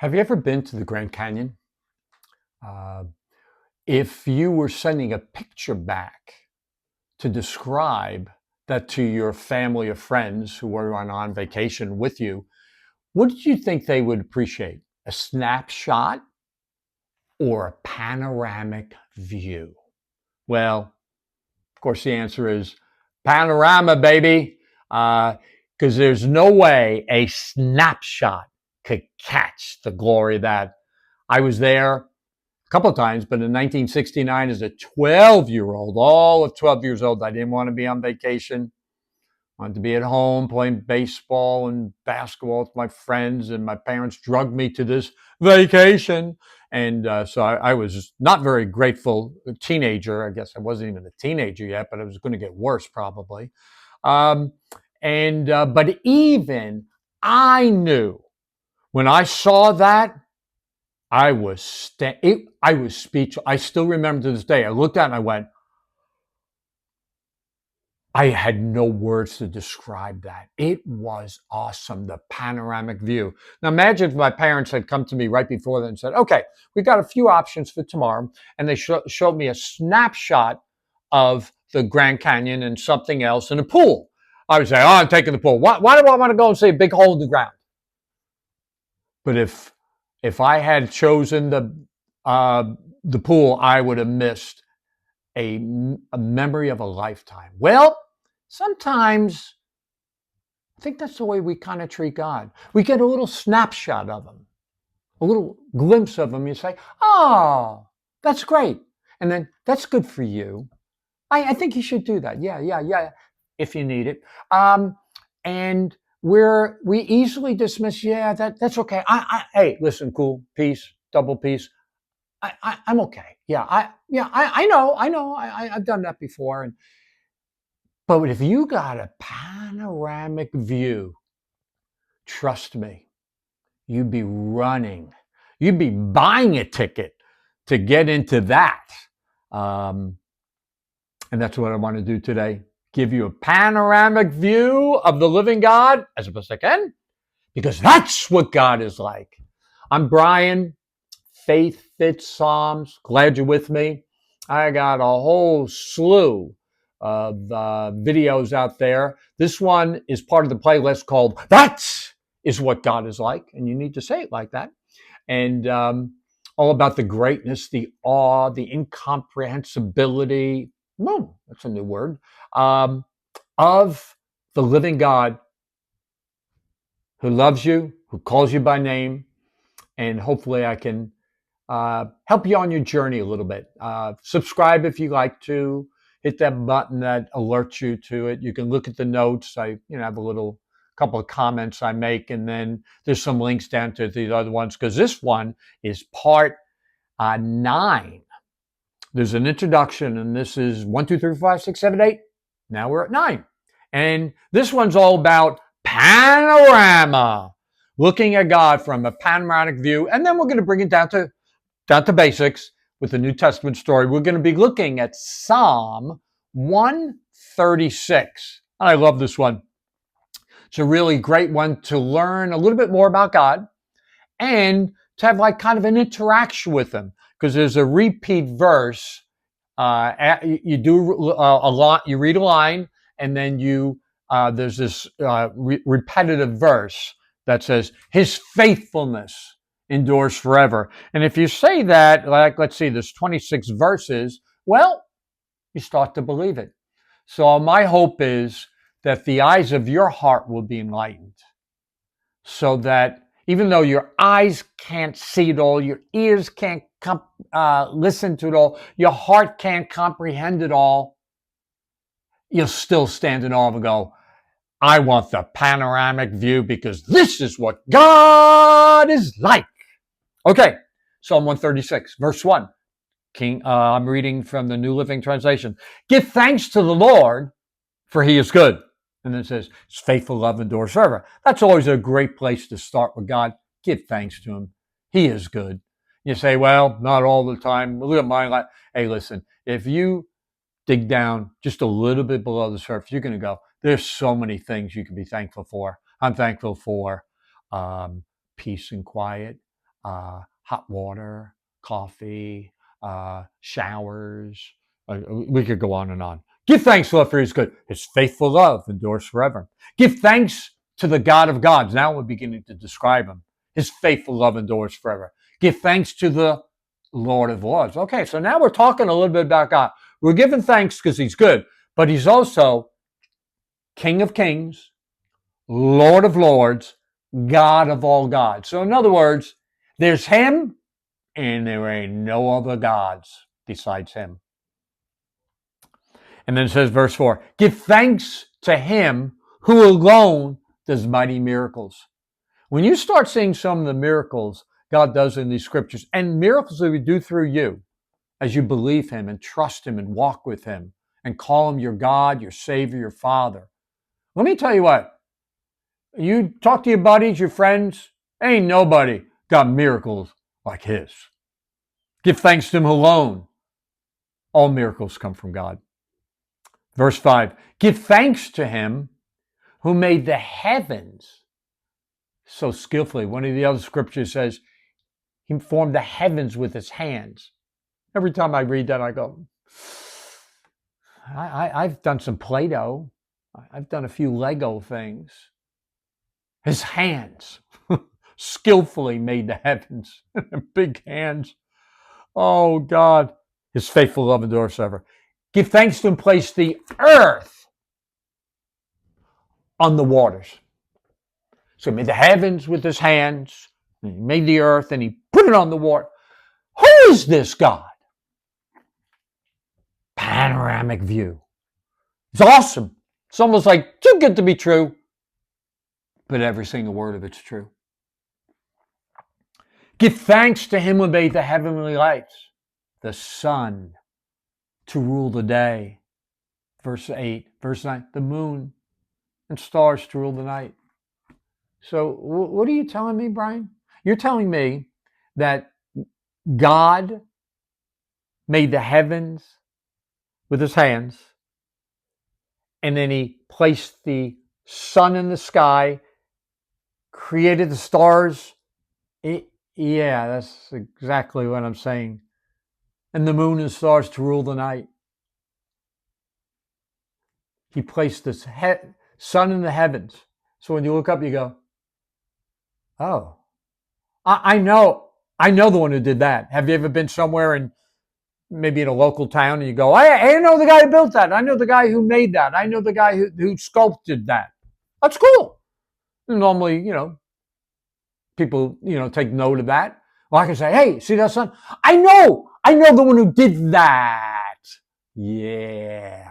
Have you ever been to the Grand Canyon? Uh, if you were sending a picture back to describe that to your family or friends who were on vacation with you, what did you think they would appreciate? A snapshot or a panoramic view? Well, of course, the answer is panorama, baby, because there's no way a snapshot could catch the glory of that. I was there a couple of times, but in 1969, as a 12-year-old, all of 12 years old, I didn't want to be on vacation. I wanted to be at home playing baseball and basketball with my friends, and my parents drugged me to this vacation. And so I was not very grateful teenager. I guess I wasn't even a teenager yet, but I was going to get worse probably. Um, but even I knew when I saw that I was speechless. I still remember to this day. I looked at it and I went, I had no words to describe that. It was awesome, the panoramic view. Now imagine if my parents had come to me right before that and said, okay, we got a few options for tomorrow. And they showed me a snapshot of the Grand Canyon and something else and a pool. I would say, oh, I'm taking the pool. Why do I want to go and see a big hole in the ground? But if I had chosen the pool, I would have missed a memory of a lifetime. Well, sometimes I think that's the way we kind of treat God. We get a little snapshot of him, a little glimpse of him. You say, oh, that's great. And then that's good for you. I think you should do that. Yeah, if you need it. And we easily dismiss, yeah, that's okay. Hey, listen, cool, peace, double peace. I'm okay. I know. I've done that before. But if you got a panoramic view, trust me, you'd be running. You'd be buying a ticket to get into that. Um, and that's what I want to do today. Give you a panoramic view of the living God as best I can, because that's what God is like. I'm Brian. Faith Fits Psalms. Glad you're with me. I got a whole slew of videos out there. This one is part of the playlist called That is What God is Like. And you need to say it like that. And all about the greatness, the awe, the incomprehensibility. That's a new word. Of the living God who loves you, who calls you by name. And hopefully I can help you on your journey a little bit. Subscribe if you like to. Hit that button that alerts you to it. You can look at the notes. I have a little couple of comments I make, and then there's some links down to the other ones because this one is part 9. There's an introduction, and this is 1, 2, 3, 4, 5, 6, 7, 8. Now we're at 9. And this one's all about panorama, looking at God from a panoramic view, and then we're going to bring it down to basics with the New Testament story. We're going to be looking at Psalm 136. And I love this one. It's a really great one to learn a little bit more about God and to have like kind of an interaction with him, because there's a repeat verse. You do a lot. You read a line, and then there's this repetitive verse that says, his faithfulness endures forever. And if you say that, like, let's see, there's 26 verses, well, you start to believe it. So my hope is that the eyes of your heart will be enlightened, so that even though your eyes can't see it all, your ears can't listen to it all, your heart can't comprehend it all, you'll still stand in awe and go, I want the panoramic view because this is what God is like. Okay, Psalm 136, verse 1. I'm reading from the New Living Translation. Give thanks to the Lord, for he is good. And then it says, his faithful love endures forever. That's always a great place to start with God. Give thanks to him. He is good. You say, well, not all the time. Look at my life. Hey, listen, if you dig down just a little bit below the surface, you're going to go, there's so many things you can be thankful for. I'm thankful for peace and quiet. hot water, coffee, showers. We could go on and on. Give thanks, Lord, for his good. His faithful love endures forever. Give thanks to the God of gods. Now we're beginning to describe him. His faithful love endures forever. Give thanks to the Lord of lords. Okay, so now we're talking a little bit about God. We're giving thanks because he's good, but he's also King of kings, Lord of lords, God of all gods. So in other words, there's him and there ain't no other gods besides him. And then it says, verse 4, give thanks to him who alone does mighty miracles. When you start seeing some of the miracles God does in these scriptures, and miracles that we do through you, as you believe him and trust him and walk with him and call him your God, your Savior, your Father. Let me tell you what, you talk to your buddies, your friends, ain't nobody got miracles like his. Give thanks to him alone. All miracles come from God. Verse 5, give thanks to him who made the heavens so skillfully. One of the other scriptures says, he formed the heavens with his hands. Every time I read that, I go, I've done some Play-Doh. I've done a few Lego things. His hands skillfully made the heavens. Big hands. Oh, God. His faithful love endures forever. Give thanks to him, place the earth on the waters. So he made the heavens with his hands. He made the earth and he put it on the water. Who is this God? Panoramic view. It's awesome. It's almost like too good to be true. But every single word of it's true. Give thanks to him who made the heavenly lights, the sun to rule the day. Verse 8, verse 9, the moon and stars to rule the night. So what are you telling me, Brian? You're telling me that God made the heavens with his hands, and then he placed the sun in the sky, created the stars. Yeah, that's exactly what I'm saying. And the moon and stars to rule the night. He placed this sun in the heavens. So when you look up, you go, oh, I know the one who did that. Have you ever been somewhere and maybe in a local town and you go, I know the guy who built that. I know the guy who made that. I know the guy who sculpted that. That's cool. And normally, people, take note of that. Well, I can say, hey, see that sun? I know the one who did that. Yeah.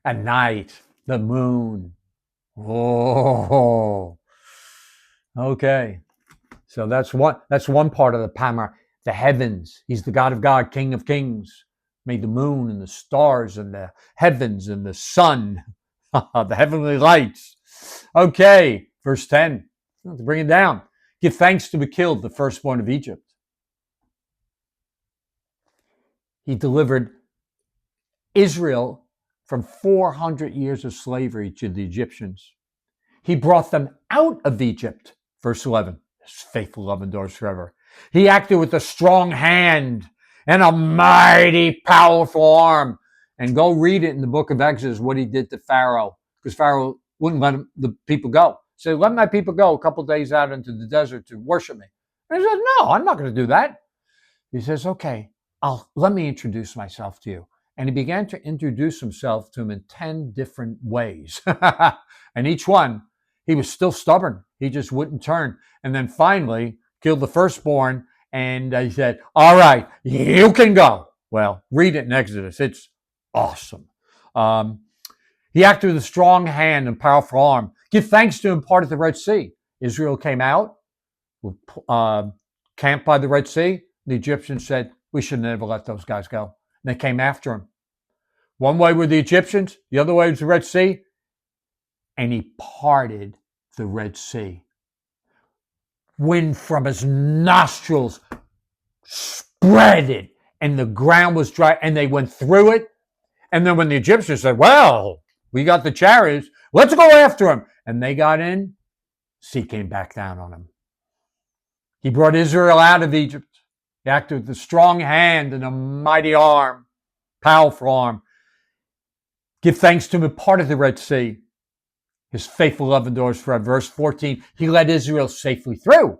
At night, the moon. Oh. Okay. So that's one part of the panorama. The heavens. He's the God of God, King of kings. Made the moon and the stars and the heavens and the sun. The heavenly lights. Okay. Verse 10. To bring it down. Give thanks to be killed the firstborn of Egypt. He delivered Israel from 400 years of slavery to the Egyptians. He brought them out of Egypt. Verse 11. His faithful love endures forever. He acted with a strong hand and a mighty, powerful arm. And go read it in the book of Exodus, what he did to Pharaoh. Because Pharaoh wouldn't let the people go. So let my people go a couple of days out into the desert to worship me. And he said, no, I'm not going to do that. He says, okay, let me introduce myself to you. And he began to introduce himself to him in 10 different ways. And each one, he was still stubborn. He just wouldn't turn. And then finally killed the firstborn. And he said, all right, you can go. Well, read it in Exodus. It's awesome. He acted with a strong hand and powerful arm. Give thanks to him, part of the Red Sea. Israel came out, camped by the Red Sea. The Egyptians said, we should never let those guys go. And they came after him. One way were the Egyptians, the other way was the Red Sea. And he parted the Red Sea. Wind from his nostrils spread it, and the ground was dry, and they went through it. And then when the Egyptians said, well, we got the chariots, let's go after him. And they got in, sea came back down on them. He brought Israel out of Egypt. He acted with a strong hand and a mighty arm, powerful arm. Give thanks to him who parted the Red Sea. His faithful love endures forever. Verse 14, he led Israel safely through.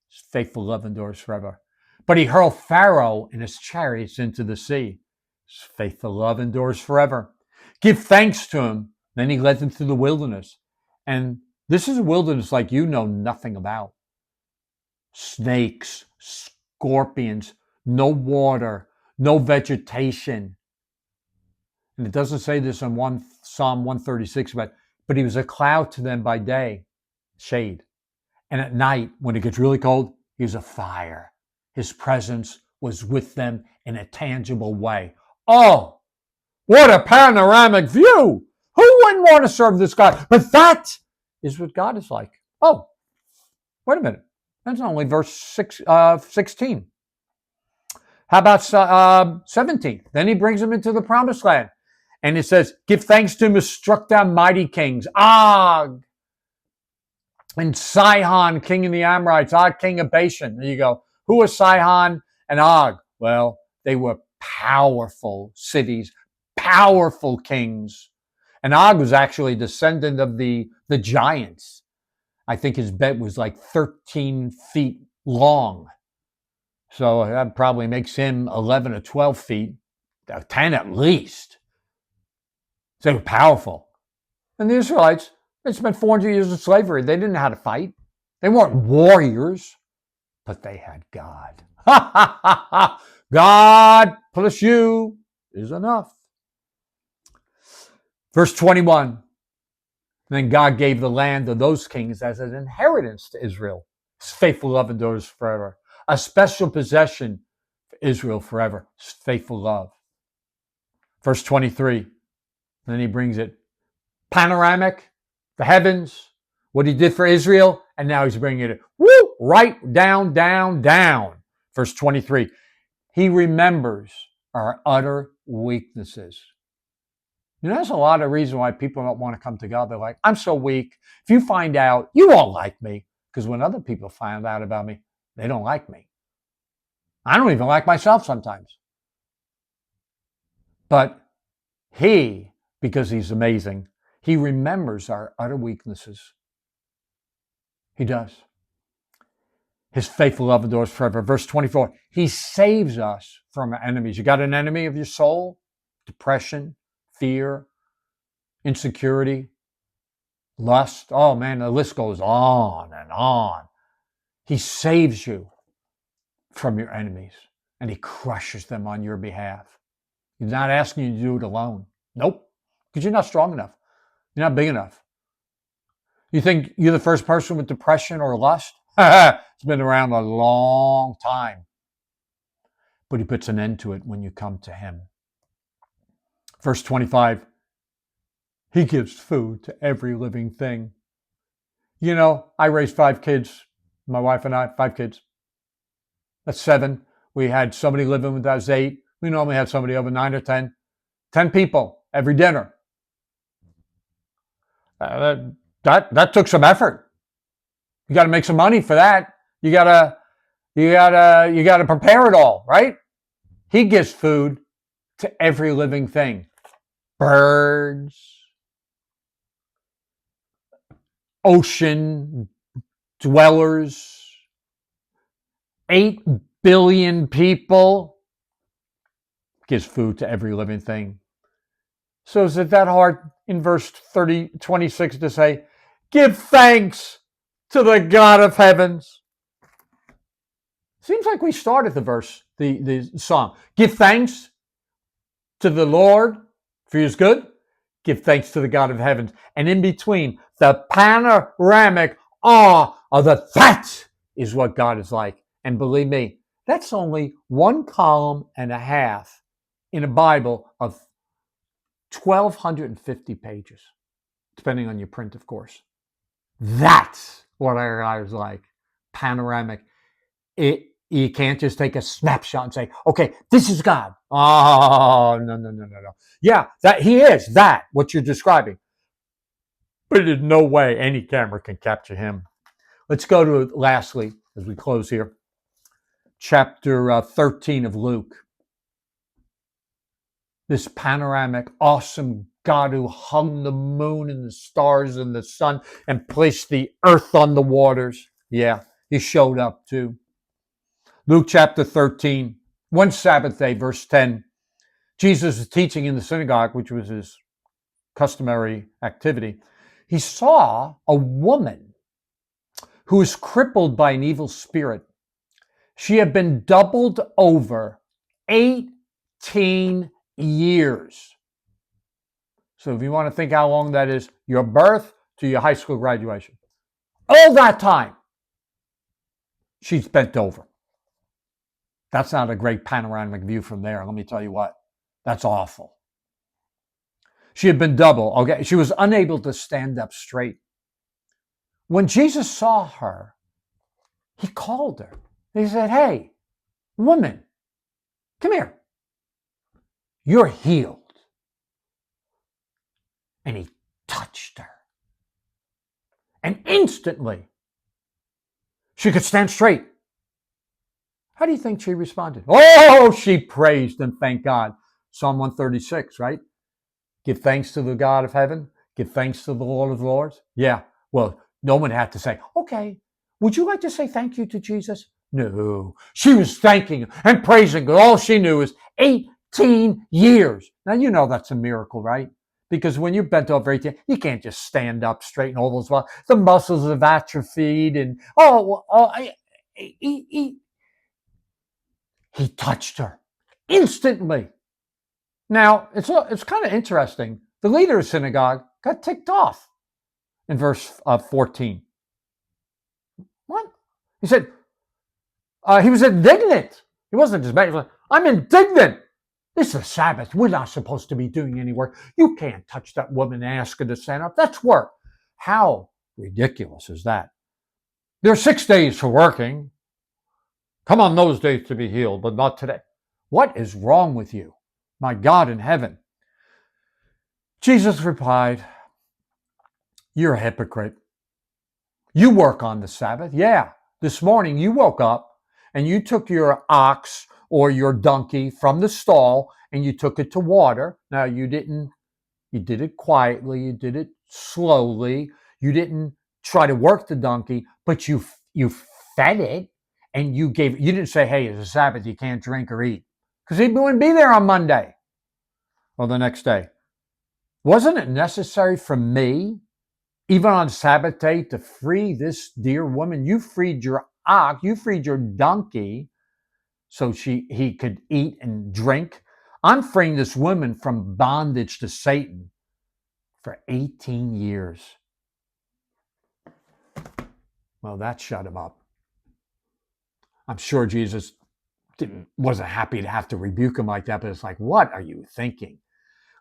His faithful love endures forever. But he hurled Pharaoh and his chariots into the sea. His faithful love endures forever. Give thanks to him. Then he led them through the wilderness. And this is a wilderness like you know nothing about. Snakes, scorpions, no water, no vegetation. And it doesn't say this in Psalm 136, but he was a cloud to them by day, shade. And at night, when it gets really cold, he was a fire. His presence was with them in a tangible way. Oh, what a panoramic view! Who wouldn't want to serve this God? But that is what God is like. Oh, wait a minute. That's only verse 16. How about 17? Then he brings them into the promised land. And it says, give thanks to him who struck down mighty kings. Og and Sihon, king of the Amorites. Og, king of Bashan. There you go. Who was Sihon and Og? Well, they were powerful cities, powerful kings. And Og was actually a descendant of the giants. I think his bed was like 13 feet long. So that probably makes him 11 or 12 feet, 10 at least. So they were powerful. And the Israelites, they spent 400 years in slavery. They didn't know how to fight. They weren't warriors, but they had God. God plus you is enough. Verse 21. Then God gave the land to those kings as an inheritance to Israel. His faithful love endures forever. A special possession for Israel forever. His faithful love. Verse 23. Then he brings it. Panoramic, the heavens, what he did for Israel, and now he's bringing it right down, down, down. Verse 23. He remembers our utter weaknesses. You know, there's a lot of reasons why people don't want to come to God. They're like, I'm so weak. If you find out, you won't like me. Because when other people find out about me, they don't like me. I don't even like myself sometimes. But he, because he's amazing, he remembers our utter weaknesses. He does. His faithful love endures forever. Verse 24, he saves us from our enemies. You got an enemy of your soul? Depression, fear, insecurity, lust. Oh man, the list goes on and on. He saves you from your enemies and he crushes them on your behalf. He's not asking you to do it alone. Nope, because you're not strong enough. You're not big enough. You think you're the first person with depression or lust? It's been around a long time. But he puts an end to it when you come to him. Verse 25, he gives food to every living thing. You know, I raised 5 kids. My wife and I, 5 kids. That's 7. We had somebody living with us 8. We normally have somebody over 9 or 10. 10 people every dinner. That took some effort. You got to make some money for that. You got to prepare it all, right? He gives food to every living thing. Birds, ocean dwellers, 8 billion people, gives food to every living thing. So is it that hard in verse 26 to say, give thanks to the God of heavens? Seems like we started the verse, the song. Give thanks to the Lord, for he is good. Give thanks to the God of heavens. And in between, the panoramic awe of that is what God is like. And believe me, that's only 1 column and a half in a Bible of 1,250 pages, depending on your print, of course. That's what our God is like. Panoramic. You can't just take a snapshot and say, okay, this is God. Oh, no. Yeah, that he is that, what you're describing. But there's no way any camera can capture him. Let's go to, lastly, as we close here. Chapter 13 of Luke. This panoramic, awesome God who hung the moon and the stars and the sun and placed the earth on the waters. Yeah, he showed up too. Luke chapter 13, one Sabbath day, verse 10. Jesus was teaching in the synagogue, which was his customary activity. He saw a woman who was crippled by an evil spirit. She had been doubled over 18 years. So if you want to think how long that is, your birth to your high school graduation. All that time, she's bent over. That's not a great panoramic view from there. Let me tell you what, that's awful. She had been double. Okay, she was unable to stand up straight. When Jesus saw her, he called her. He said, "Hey, woman, come here. You're healed." And he touched her. And instantly, she could stand straight. How do you think she responded? Oh, she praised and thanked God. Psalm 136, right? Give thanks to the God of heaven. Give thanks to the Lord of Lords. Yeah, well, no one had to say, okay, would you like to say thank you to Jesus? No, she was thanking him and praising God. All she knew is 18 years. Now, you know that's a miracle, right? Because when you're bent over 18, you can't just stand up straight and all those while. The muscles have atrophied and, he touched her instantly. Now, it's kind of interesting. The leader of the synagogue got ticked off in verse 14. What? He said, he was indignant. He wasn't just mad. He was like, I'm indignant. This is a Sabbath. We're not supposed to be doing any work. You can't touch that woman and ask her to stand up. That's work. How ridiculous is that? There are 6 days for working. Come on those days to be healed, but not today. What is wrong with you? My God in heaven. Jesus replied, you're a hypocrite. You work on the Sabbath. Yeah, this morning you woke up and you took your ox or your donkey from the stall and you took it to water. Now you did it quietly, you did it slowly. You didn't try to work the donkey, but you fed it and you didn't say, hey, it's a Sabbath, you can't drink or eat. Because he wouldn't be there on Monday or the next day. Wasn't it necessary for me, even on Sabbath day, to free this dear woman? You freed your ox, you freed your donkey so he could eat and drink. I'm freeing this woman from bondage to Satan for 18 years. Well, that shut him up. I'm sure Jesus wasn't happy to have to rebuke him like that, but it's like, what are you thinking?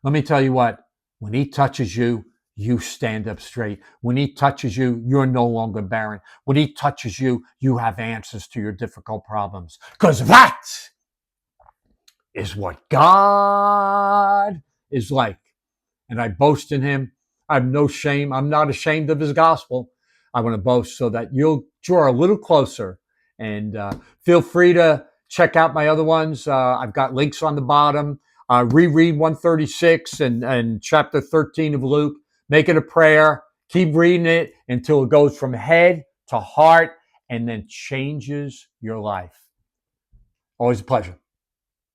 Let me tell you what, when he touches you, you stand up straight. When he touches you, you're no longer barren. When he touches you, you have answers to your difficult problems. Because that is what God is like. And I boast in him. I have no shame. I'm not ashamed of his gospel. I want to boast so that you'll draw a little closer. And feel free to check out my other ones. I've got links on the bottom. Reread 136 and chapter 13 of Luke. Make it a prayer. Keep reading it until it goes from head to heart and then changes your life. Always a pleasure.